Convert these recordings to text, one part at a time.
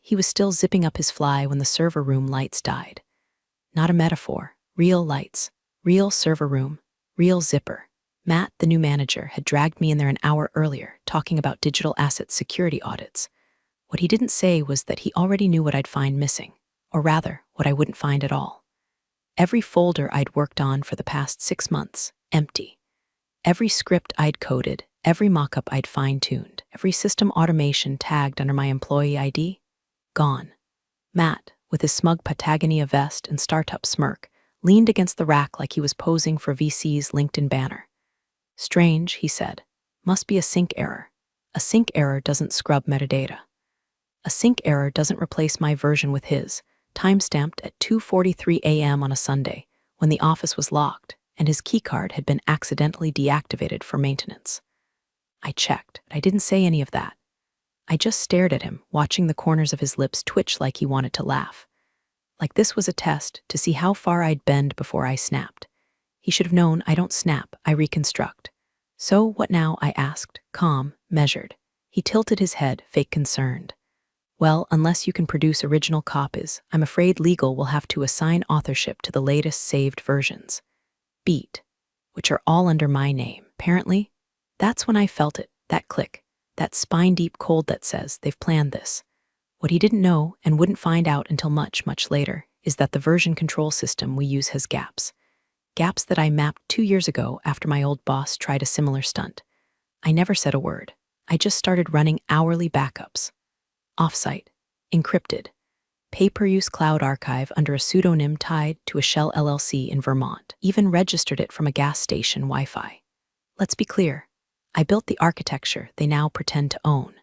He was still zipping up his fly when the server room lights died. Not a metaphor. Real lights. Real server room. Real zipper. Matt, the new manager, had dragged me in there an hour earlier, talking about digital asset security audits. What he didn't say was that he already knew what I'd find missing, or rather, what I wouldn't find at all. Every folder I'd worked on for the past 6 months, empty. Every script I'd coded, every mock-up I'd fine-tuned, every system automation tagged under my employee ID, gone. Matt, with his smug Patagonia vest and startup smirk, leaned against the rack like he was posing for VC's LinkedIn banner. Strange, he said. Must be a sync error. A sync error doesn't scrub metadata. A sync error doesn't replace my version with his, timestamped at 2:43 a.m. on a Sunday, when the office was locked and his keycard had been accidentally deactivated for maintenance. I checked. I didn't say any of that. I just stared at him, watching the corners of his lips twitch like he wanted to laugh. Like this was a test to see how far I'd bend before I snapped. He should have known I don't snap, I reconstruct. So what now, I asked, calm, measured. He tilted his head, fake concerned. Well, unless you can produce original copies, I'm afraid legal will have to assign authorship to the latest saved versions. Beat, which are all under my name, apparently. That's when I felt it, that click, that spine-deep cold that says they've planned this. What he didn't know, and wouldn't find out until much, much later, is that the version control system we use has gaps. Gaps that I mapped 2 years ago after my old boss tried a similar stunt. I never said a word. I just started running hourly backups. Offsite, encrypted, pay-per-use cloud archive under a pseudonym tied to a Shell LLC in Vermont, even registered it from a gas station Wi-Fi. Let's be clear, I built the architecture they now pretend to own.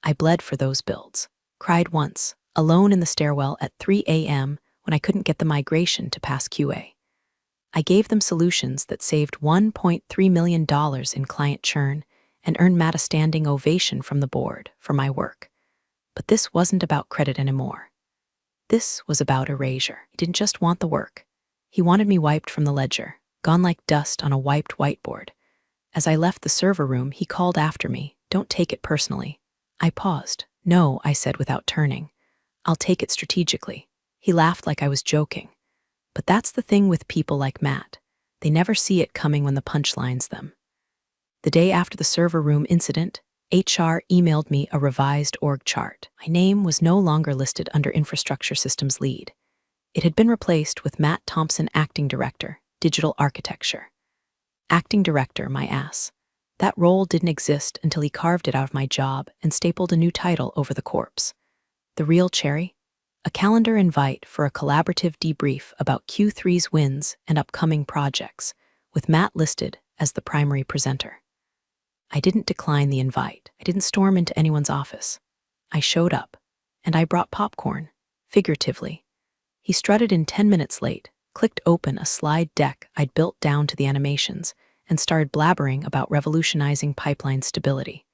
I bled for those builds, cried once, alone in the stairwell at 3 a.m. when I couldn't get the migration to pass QA. I gave them solutions that saved $1.3 million in client churn and earned Matt a standing ovation from the board for my work. But this wasn't about credit anymore. This was about erasure. He didn't just want the work. He wanted me wiped from the ledger, gone like dust on a wiped whiteboard. As I left the server room, he called after me, "Don't take it personally." I paused. "No," I said without turning. "I'll take it strategically." He laughed like I was joking. But that's the thing with people like Matt. They never see it coming when the punch lines them. The day after the server room incident, HR emailed me a revised org chart. My name was no longer listed under Infrastructure Systems Lead. It had been replaced with Matt Thompson, Acting Director, Digital Architecture. Acting Director, my ass. That role didn't exist until he carved it out of my job and stapled a new title over the corpse. The real cherry? A calendar invite for a collaborative debrief about Q3's wins and upcoming projects, with Matt listed as the primary presenter. I didn't decline the invite. I didn't storm into anyone's office. I showed up, and I brought popcorn, figuratively. He strutted in 10 minutes late, clicked open a slide deck I'd built down to the animations, and started blabbering about revolutionizing pipeline stability.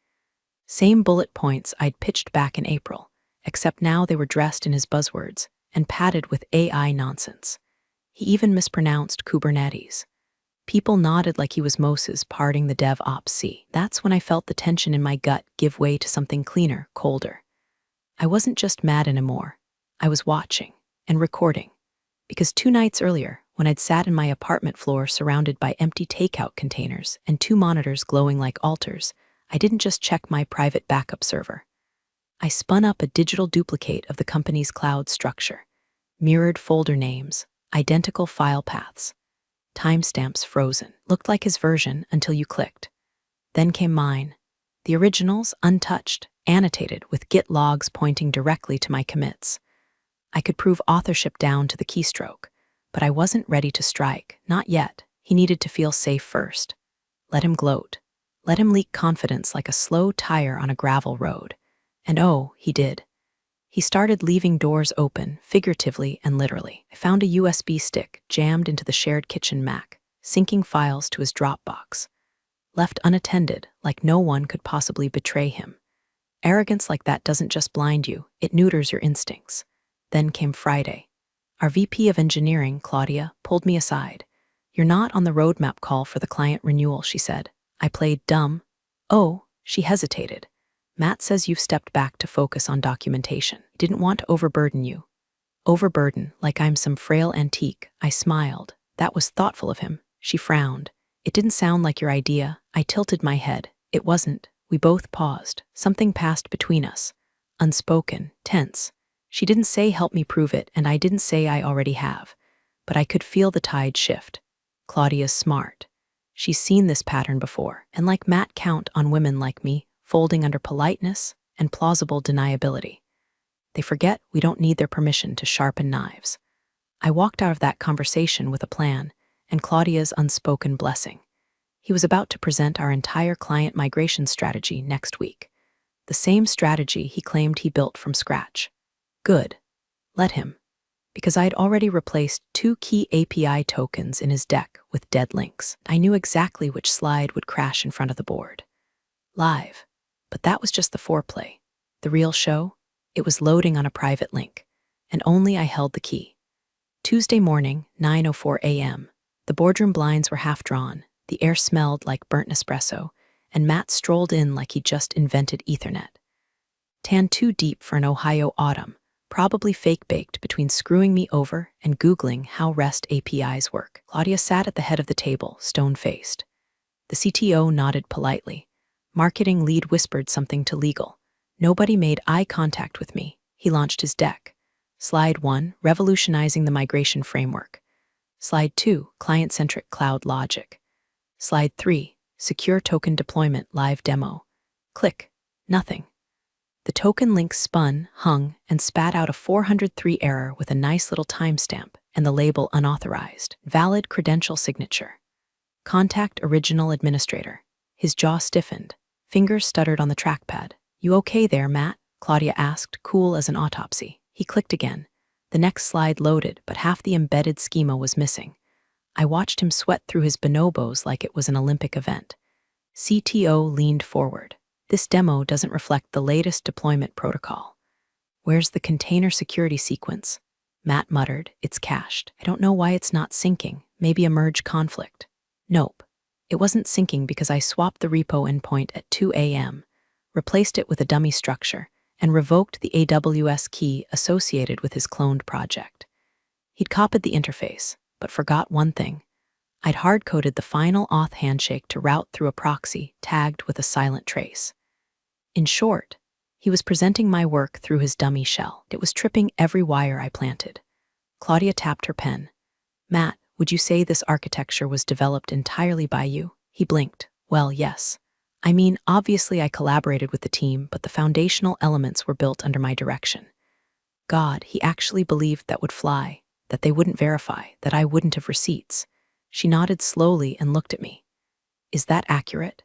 Same bullet points I'd pitched back in April, except now they were dressed in his buzzwords and padded with AI nonsense. He even mispronounced Kubernetes. People nodded like he was Moses parting the DevOps sea. That's when I felt the tension in my gut give way to something cleaner, colder. I wasn't just mad anymore. I was watching and recording. Because 2 nights earlier, when I'd sat in my apartment floor surrounded by empty takeout containers and 2 monitors glowing like altars, I didn't just check my private backup server. I spun up a digital duplicate of the company's cloud structure. Mirrored folder names, identical file paths. Timestamps frozen. Looked like his version until you clicked. Then came mine. The originals, untouched, annotated with Git logs pointing directly to my commits. I could prove authorship down to the keystroke, but I wasn't ready to strike. Not yet. He needed to feel safe first. Let him gloat. Let him leak confidence like a slow tire on a gravel road. And oh, he did. He started leaving doors open, figuratively and literally. I found a USB stick jammed into the shared kitchen Mac, syncing files to his Dropbox. Left unattended, like no one could possibly betray him. Arrogance like that doesn't just blind you, it neuters your instincts. Then came Friday. Our VP of Engineering, Claudia, pulled me aside. "You're not on the roadmap call for the client renewal," she said. I played dumb. "Oh," she hesitated. Matt says you've stepped back to focus on documentation. He didn't want to overburden you. Overburden, like I'm some frail antique. I smiled. That was thoughtful of him. She frowned. It didn't sound like your idea. I tilted my head. It wasn't. We both paused. Something passed between us. Unspoken, tense. She didn't say help me prove it, and I didn't say I already have. But I could feel the tide shift. Claudia's smart. She's seen this pattern before, and like Matt count on women like me, folding under politeness and plausible deniability. They forget we don't need their permission to sharpen knives. I walked out of that conversation with a plan and Claudia's unspoken blessing. He was about to present our entire client migration strategy next week. The same strategy he claimed he built from scratch. Good. Let him. Because I had already replaced 2 key API tokens in his deck with dead links. I knew exactly which slide would crash in front of the board. Live. But that was just the foreplay. The real show? It was loading on a private link, and only I held the key. Tuesday morning, 9:04 a.m. The boardroom blinds were half drawn, the air smelled like burnt Nespresso, and Matt strolled in like he'd just invented Ethernet. Tanned too deep for an Ohio autumn, probably fake-baked between screwing me over and Googling how REST APIs work. Claudia sat at the head of the table, stone-faced. The CTO nodded politely. Marketing lead whispered something to legal. Nobody made eye contact with me. He launched his deck. Slide 1, revolutionizing the migration framework. Slide 2, client-centric cloud logic. Slide 3, secure token deployment live demo. Click. Nothing. The token link spun, hung, and spat out a 403 error with a nice little timestamp and the label unauthorized. Valid credential signature. Contact original administrator. His jaw stiffened. Fingers stuttered on the trackpad. You okay there, Matt? Claudia asked, cool as an autopsy. He clicked again. The next slide loaded, but half the embedded schema was missing. I watched him sweat through his bonobos like it was an Olympic event. CTO leaned forward. This demo doesn't reflect the latest deployment protocol. Where's the container security sequence? Matt muttered, it's cached. I don't know why it's not syncing. Maybe a merge conflict. Nope. It wasn't syncing because I swapped the repo endpoint at 2 a.m., replaced it with a dummy structure, and revoked the AWS key associated with his cloned project. He'd copied the interface, but forgot one thing. I'd hard-coded the final auth handshake to route through a proxy tagged with a silent trace. In short, he was presenting my work through his dummy shell. It was tripping every wire I planted. Claudia tapped her pen. Matt, would you say this architecture was developed entirely by you? He blinked. Well, yes. I mean, obviously I collaborated with the team, but the foundational elements were built under my direction. God, he actually believed that would fly, that they wouldn't verify, that I wouldn't have receipts. She nodded slowly and looked at me. Is that accurate?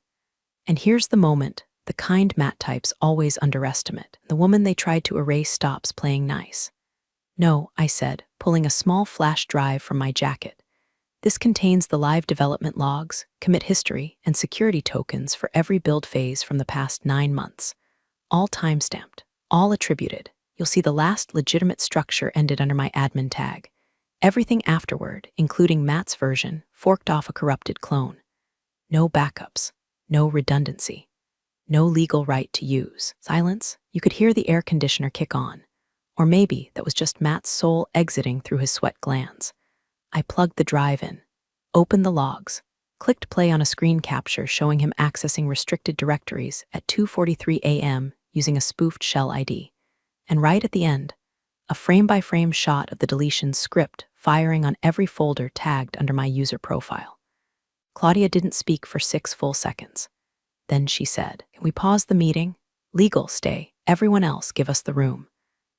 And here's the moment the kind Matt types always underestimate. The woman they tried to erase stops playing nice. No, I said, pulling a small flash drive from my jacket. This contains the live development logs, commit history, and security tokens for every build phase from the past 9 months. All timestamped, all attributed. You'll see the last legitimate structure ended under my admin tag. Everything afterward, including Matt's version, forked off a corrupted clone. No backups, no redundancy, no legal right to use. Silence. You could hear the air conditioner kick on. Or maybe that was just Matt's soul exiting through his sweat glands. I plugged the drive in, opened the logs, clicked play on a screen capture showing him accessing restricted directories at 2:43 a.m. using a spoofed shell ID. And right at the end, a frame-by-frame shot of the deletion script firing on every folder tagged under my user profile. Claudia didn't speak for 6 full seconds. Then she said, "Can we pause the meeting? Legal, stay. Everyone else, give us the room."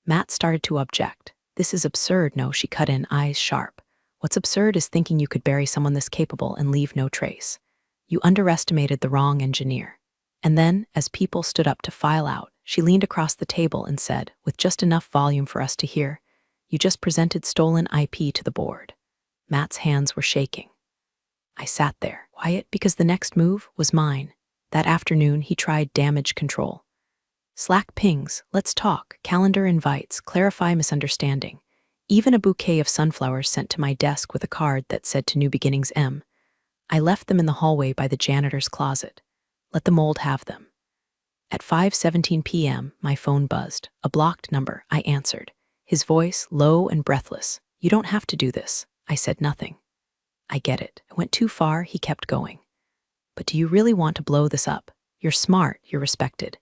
Matt started to object. "This is absurd." No, she cut in, eyes sharp. "What's absurd is thinking you could bury someone this capable and leave no trace. You underestimated the wrong engineer." And then, as people stood up to file out, she leaned across the table and said, with just enough volume for us to hear, "You just presented stolen IP to the board." Matt's hands were shaking. I sat there, quiet, because the next move was mine. That afternoon, he tried damage control. Slack pings, let's talk, calendar invites, clarify misunderstanding. Even a bouquet of sunflowers sent to my desk with a card that said to New Beginnings M. I left them in the hallway by the janitor's closet. Let the mold have them. At 5:17 p.m., my phone buzzed. A blocked number, I answered. His voice, low and breathless. "You don't have to do this." I said nothing. "I get it. I went too far," he kept going. "But do you really want to blow this up? You're smart, you're respected.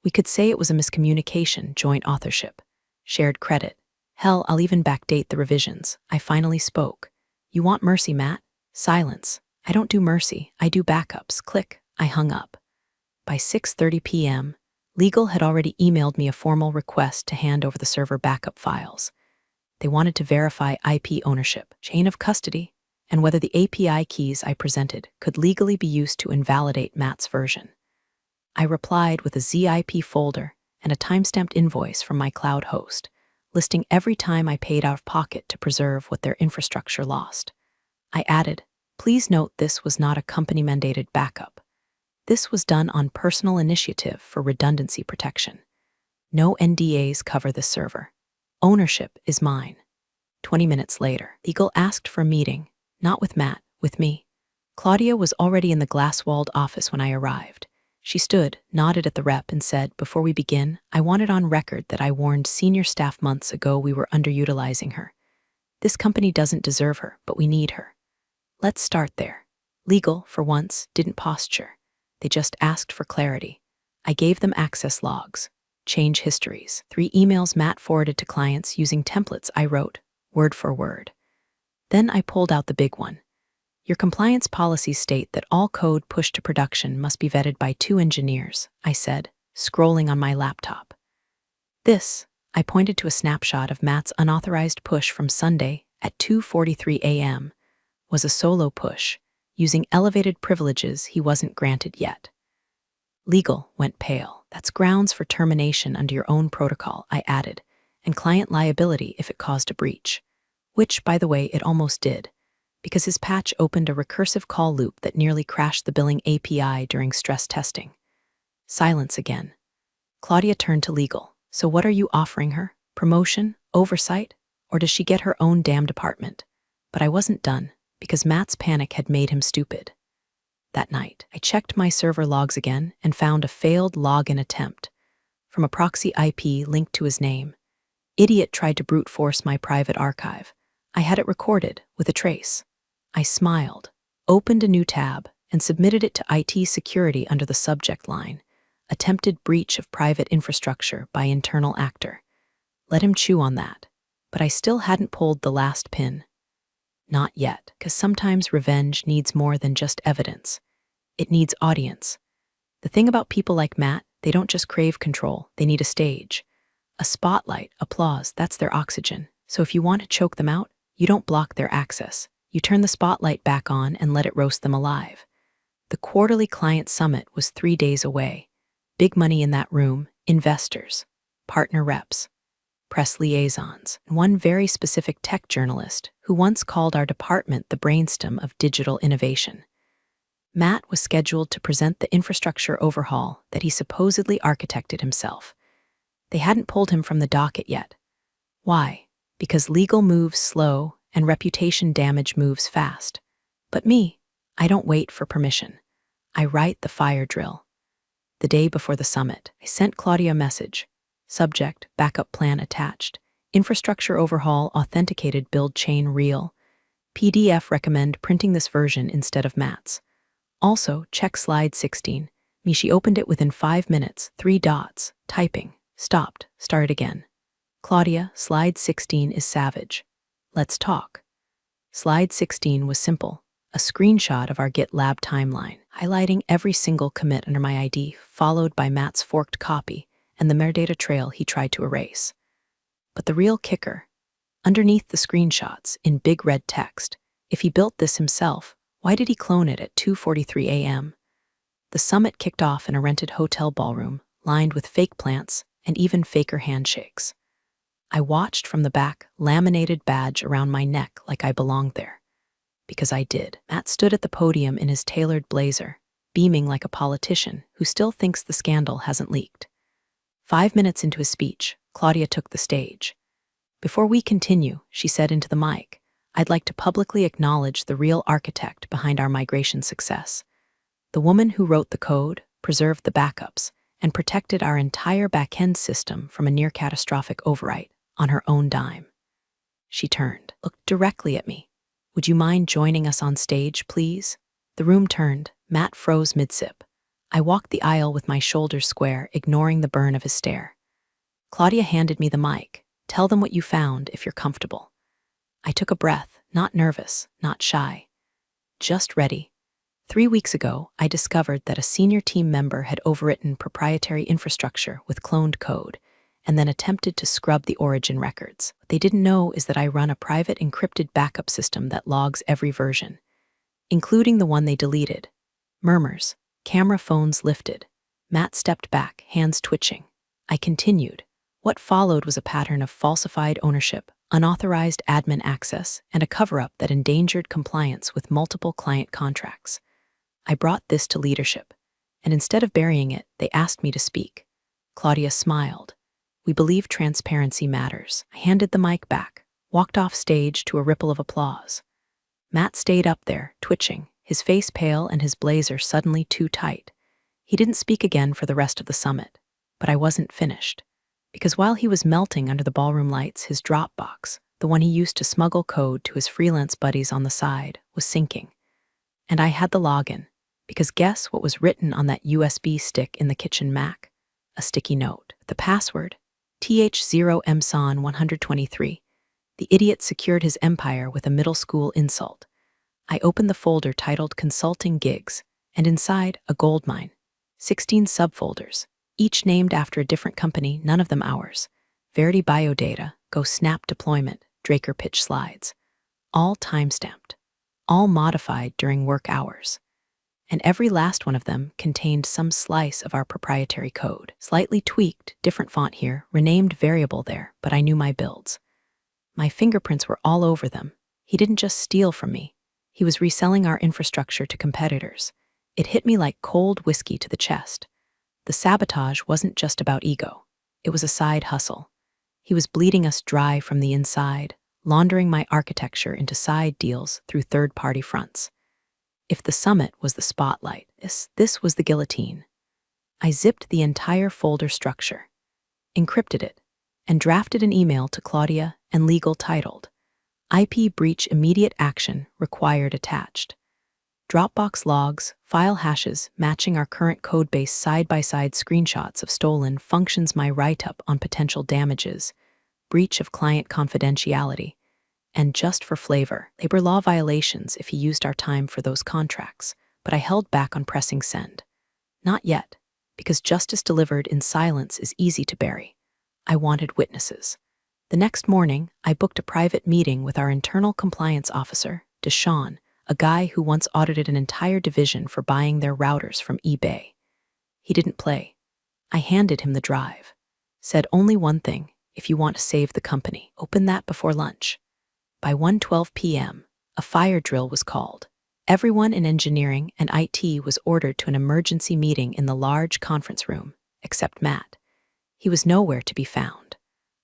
We could say it was a miscommunication, joint authorship, shared credit. Hell, I'll even backdate the revisions." I finally spoke. "You want mercy, Matt?" Silence. "I don't do mercy, I do backups." Click. I hung up. By 6:30 p.m., legal had already emailed me a formal request to hand over the server backup files. They wanted to verify IP ownership, chain of custody, and whether the API keys I presented could legally be used to invalidate Matt's version. I replied with a ZIP folder and a timestamped invoice from my cloud host, listing every time I paid out of pocket to preserve what their infrastructure lost. I added, "Please note this was not a company-mandated backup. This was done on personal initiative for redundancy protection. No NDAs cover this server. Ownership is mine." 20 minutes later, legal asked for a meeting, not with Matt, with me. Claudia was already in the glass-walled office when I arrived. She stood, nodded at the rep, and said, "Before we begin, I want it on record that I warned senior staff months ago we were underutilizing her. This company doesn't deserve her, but we need her." Let's start there. Legal, for once, didn't posture. They just asked for clarity. I gave them access logs, change histories, 3 emails Matt forwarded to clients using templates I wrote, word for word. Then I pulled out the big one. "Your compliance policies state that all code pushed to production must be vetted by 2 engineers," I said, scrolling on my laptop. This, I pointed to a snapshot of Matt's unauthorized push from Sunday at 2:43 a.m., was a solo push, using elevated privileges he wasn't granted yet. Legal went pale. "That's grounds for termination under your own protocol," I added, "and client liability if it caused a breach." Which, by the way, it almost did, because his patch opened a recursive call loop that nearly crashed the billing API during stress testing. Silence again. Claudia turned to legal. "So what are you offering her? Promotion? Oversight? Or does she get her own damn department?" But I wasn't done, because Matt's panic had made him stupid. That night, I checked my server logs again and found a failed login attempt from a proxy IP linked to his name. Idiot tried to brute force my private archive. I had it recorded with a trace. I smiled, opened a new tab, and submitted it to IT security under the subject line, "Attempted breach of private infrastructure by internal actor." Let him chew on that. But I still hadn't pulled the last pin. Not yet, because sometimes revenge needs more than just evidence. It needs audience. The thing about people like Matt, they don't just crave control, they need a stage. A spotlight, applause, that's their oxygen. So if you want to choke them out, you don't block their access. You turn the spotlight back on and let it roast them alive. The quarterly client summit was 3 days away. Big money in that room, investors, partner reps, press liaisons, and one very specific tech journalist who once called our department the brainstem of digital innovation. Matt was scheduled to present the infrastructure overhaul that he supposedly architected himself. They hadn't pulled him from the docket yet. Why? Because legal moves slow and reputation damage moves fast. But me, I don't wait for permission. I write the fire drill. The day before the summit, I sent Claudia a message. Subject, backup plan attached. Infrastructure overhaul authenticated build chain real. PDF recommend printing this version instead of Matt's. Also, check slide 16. Mishi opened it within 5 minutes, 3 dots, typing, stopped, started again. Claudia, slide 16 is savage. Let's talk. Slide 16 was simple, a screenshot of our GitLab timeline, highlighting every single commit under my ID, followed by Matt's forked copy and the metadata trail he tried to erase. But the real kicker, underneath the screenshots, in big red text, if he built this himself, why did he clone it at 2:43 a.m.? The summit kicked off in a rented hotel ballroom, lined with fake plants and even faker handshakes. I watched from the back, laminated badge around my neck like I belonged there. Because I did. Matt stood at the podium in his tailored blazer, beaming like a politician who still thinks the scandal hasn't leaked. 5 minutes into his speech, Claudia took the stage. "Before we continue," she said into the mic, "I'd like to publicly acknowledge the real architect behind our migration success. The woman who wrote the code, preserved the backups, and protected our entire back-end system from a near-catastrophic overwrite on her own dime. She turned, looked directly at me. "Would you mind joining us on stage, please?" The room turned. Matt froze mid-sip. I walked the aisle with my shoulders square, ignoring the burn of his stare. Claudia handed me the mic. "Tell them what you found, if you're comfortable." I took a breath, not nervous, not shy. Just ready. 3 weeks ago, I discovered that a senior team member had overwritten proprietary infrastructure with cloned code and then attempted to scrub the origin records. What they didn't know is that I run a private encrypted backup system that logs every version, including the one they deleted. Murmurs. Camera phones lifted. Matt stepped back, hands twitching. I continued. What followed was a pattern of falsified ownership, unauthorized admin access, and a cover-up that endangered compliance with multiple client contracts. I brought this to leadership, and instead of burying it, they asked me to speak. Claudia smiled. "We believe transparency matters." I handed the mic back, walked off stage to a ripple of applause. Matt stayed up there, twitching, his face pale and his blazer suddenly too tight. He didn't speak again for the rest of the summit, but I wasn't finished. Because while he was melting under the ballroom lights, his Dropbox, the one he used to smuggle code to his freelance buddies on the side, was syncing. And I had the login, because guess what was written on that USB stick in the kitchen Mac? A sticky note. The password, TH0MSON123. The idiot secured his empire with a middle school insult. I opened the folder titled Consulting Gigs, and inside, a goldmine. 16 subfolders, each named after a different company, none of them ours. Verity Biodata, Go Snap Deployment, Draker Pitch Slides. All time-stamped, all modified during work hours. And every last one of them contained some slice of our proprietary code. Slightly tweaked, different font here, renamed variable there, but I knew my builds. My fingerprints were all over them. He didn't just steal from me. He was reselling our infrastructure to competitors. It hit me like cold whiskey to the chest. The sabotage wasn't just about ego. It was a side hustle. He was bleeding us dry from the inside, laundering my architecture into side deals through third-party fronts. If the summit was the spotlight, this was the guillotine. I zipped the entire folder structure, encrypted it, and drafted an email to Claudia and legal titled, IP breach immediate action required attached. Dropbox logs, file hashes matching our current codebase side-by-side screenshots of stolen functions my write-up on potential damages, breach of client confidentiality, and just for flavor, labor law violations if he used our time for those contracts, but I held back on pressing send. Not yet, because justice delivered in silence is easy to bury. I wanted witnesses. The next morning, I booked a private meeting with our internal compliance officer, Deshaun, a guy who once audited an entire division for buying their routers from eBay. He didn't play. I handed him the drive. Said only one thing: if you want to save the company, open that before lunch. By 1:12 p.m., a fire drill was called. Everyone in engineering and IT was ordered to an emergency meeting in the large conference room, except Matt. He was nowhere to be found.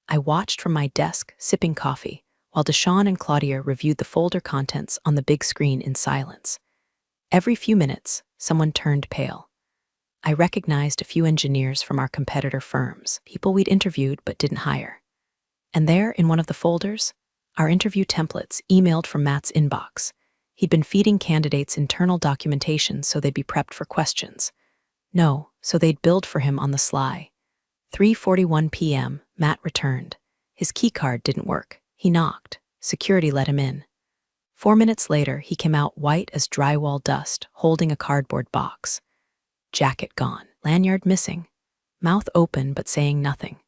I watched from my desk, sipping coffee, while Deshaun and Claudia reviewed the folder contents on the big screen in silence. Every few minutes, someone turned pale. I recognized a few engineers from our competitor firms, people we'd interviewed but didn't hire. And there, in one of the folders, our interview templates emailed from Matt's inbox. He'd been feeding candidates internal documentation so they'd be prepped for questions. No, so they'd build for him on the sly. 3:41 p.m., Matt returned. His keycard didn't work. He knocked. Security let him in. 4 minutes later, he came out white as drywall dust, holding a cardboard box. Jacket gone. Lanyard missing. Mouth open but saying nothing.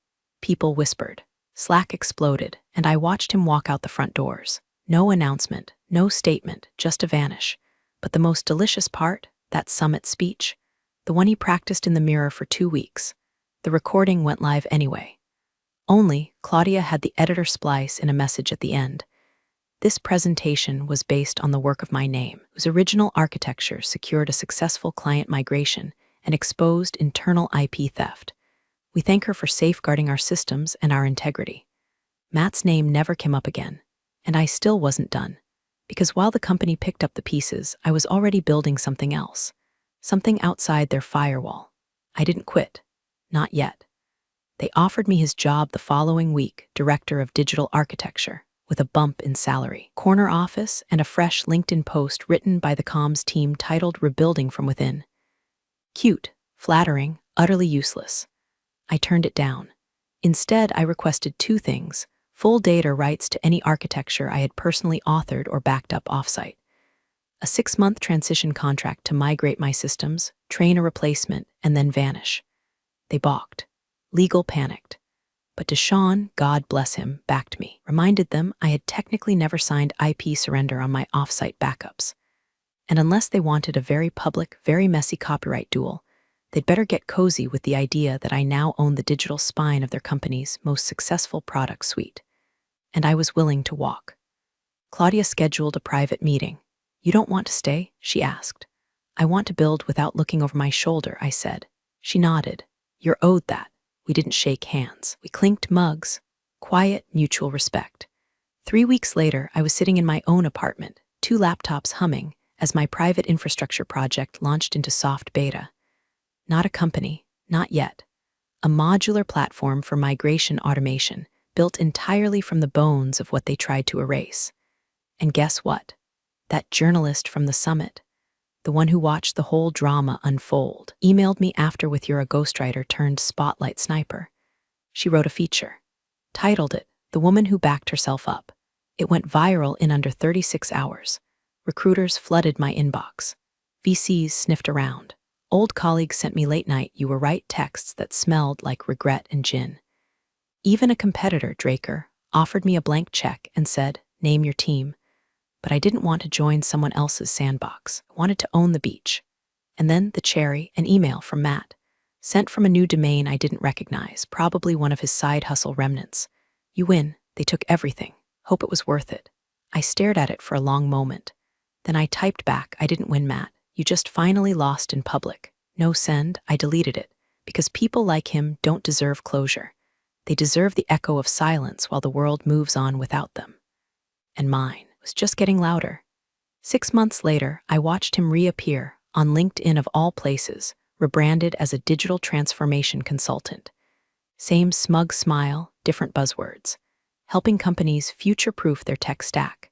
People whispered. Slack exploded, and I watched him walk out the front doors. No announcement, no statement, just a vanish. But the most delicious part, that summit speech, the one he practiced in the mirror for 2 weeks. The recording went live anyway. Only, Claudia had the editor splice in a message at the end. This presentation was based on the work of my name, whose original architecture secured a successful client migration and exposed internal IP theft. We thank her for safeguarding our systems and our integrity. Matt's name never came up again, and I still wasn't done, because while the company picked up the pieces, I was already building something else, something outside their firewall. I didn't quit. not yet. They offered me his job the following week, director of digital architecture, with a bump in salary, corner office, and a fresh LinkedIn post written by the comms team titled Rebuilding from Within. Cute, flattering, utterly useless. I turned it down. Instead, I requested two things: full data rights to any architecture I had personally authored or backed up offsite, a 6-month transition contract to migrate my systems, train a replacement, and then vanish. They balked. Legal panicked. But Deshaun, God bless him, backed me, reminded them I had technically never signed IP surrender on my offsite backups. And unless they wanted a very public, very messy copyright duel, they'd better get cozy with the idea that I now own the digital spine of their company's most successful product suite. And I was willing to walk. Claudia scheduled a private meeting. "You don't want to stay?" she asked. "I want to build without looking over my shoulder," I said. She nodded. "You're owed that." We didn't shake hands. We clinked mugs. Quiet, mutual respect. 3 weeks later, I was sitting in my own apartment, 2 laptops humming, as my private infrastructure project launched into soft beta. Not a company, not yet. A modular platform for migration automation, built entirely from the bones of what they tried to erase. And guess what? That journalist from the summit, the one who watched the whole drama unfold, emailed me after with "You're a ghostwriter turned spotlight sniper." She wrote a feature, titled it "The Woman Who Backed Herself Up." It went viral in under 36 hours. Recruiters flooded my inbox. VCs sniffed around. Old colleagues sent me late-night "you were right" texts that smelled like regret and gin. Even a competitor, Draker, offered me a blank check and said, "Name your team." But I didn't want to join someone else's sandbox. I wanted to own the beach. And then the cherry, an email from Matt, sent from a new domain I didn't recognize, probably one of his side hustle remnants. "You win. They took everything. Hope it was worth it." I stared at it for a long moment. Then I typed back, "I didn't win, Matt. You just finally lost in public." No send. I deleted it, because people like him don't deserve closure. They deserve the echo of silence while the world moves on without them. And mine was just getting louder. 6 months later, I watched him reappear, on LinkedIn of all places, rebranded as a digital transformation consultant. Same smug smile, different buzzwords. Helping companies future-proof their tech stack.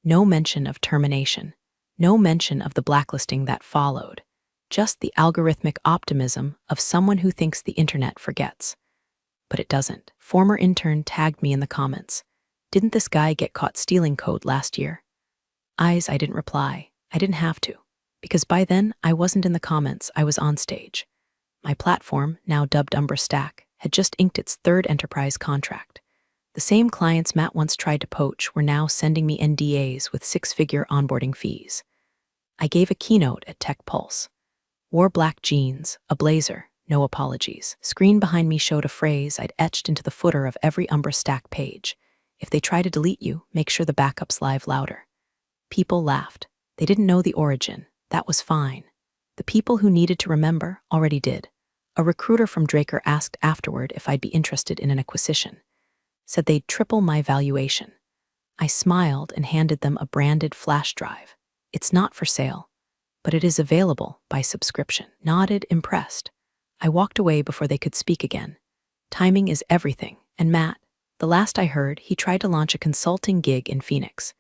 No mention of termination. No mention of the blacklisting that followed. Just the algorithmic optimism of someone who thinks the internet forgets. But it doesn't. Former intern tagged me in the comments. "Didn't this guy get caught stealing code last year?" I didn't reply. I didn't have to. Because by then, I wasn't in the comments, I was on stage. My platform, now dubbed Umbra Stack, had just inked its 3rd enterprise contract. The same clients Matt once tried to poach were now sending me NDAs with 6-figure onboarding fees. I gave a keynote at Tech Pulse. Wore black jeans, a blazer, no apologies. Screen behind me showed a phrase I'd etched into the footer of every Umbra Stack page. "If they try to delete you, make sure the backup's live louder." People laughed. They didn't know the origin. That was fine. The people who needed to remember already did. A recruiter from Draker asked afterward if I'd be interested in an acquisition. Said they'd triple my valuation. I smiled and handed them a branded flash drive. "It's not for sale, but it is available by subscription." Nodded, impressed. I walked away before they could speak again. Timing is everything, and Matt, the last I heard, he tried to launch a consulting gig in Phoenix.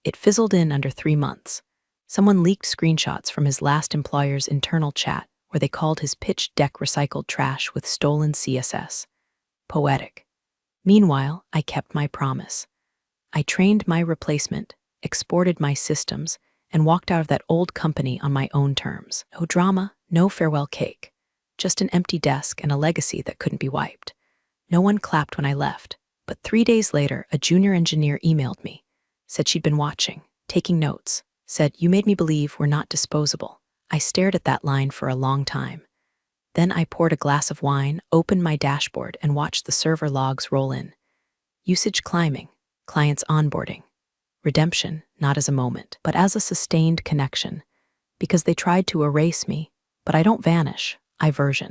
It fizzled in under 3 months. Someone leaked screenshots from his last employer's internal chat where they called his pitch deck recycled trash with stolen CSS. Poetic. Meanwhile, I kept my promise. I trained my replacement, exported my systems, and walked out of that old company on my own terms. No drama, no farewell cake. Just an empty desk and a legacy that couldn't be wiped. No one clapped when I left, but 3 days later, a junior engineer emailed me. Said she'd been watching, taking notes. Said, "You made me believe we're not disposable." I stared at that line for a long time. Then I poured a glass of wine, opened my dashboard, and watched the server logs roll in. Usage climbing, clients onboarding. Redemption, not as a moment, but as a sustained connection. Because they tried to erase me, but I don't vanish, I version.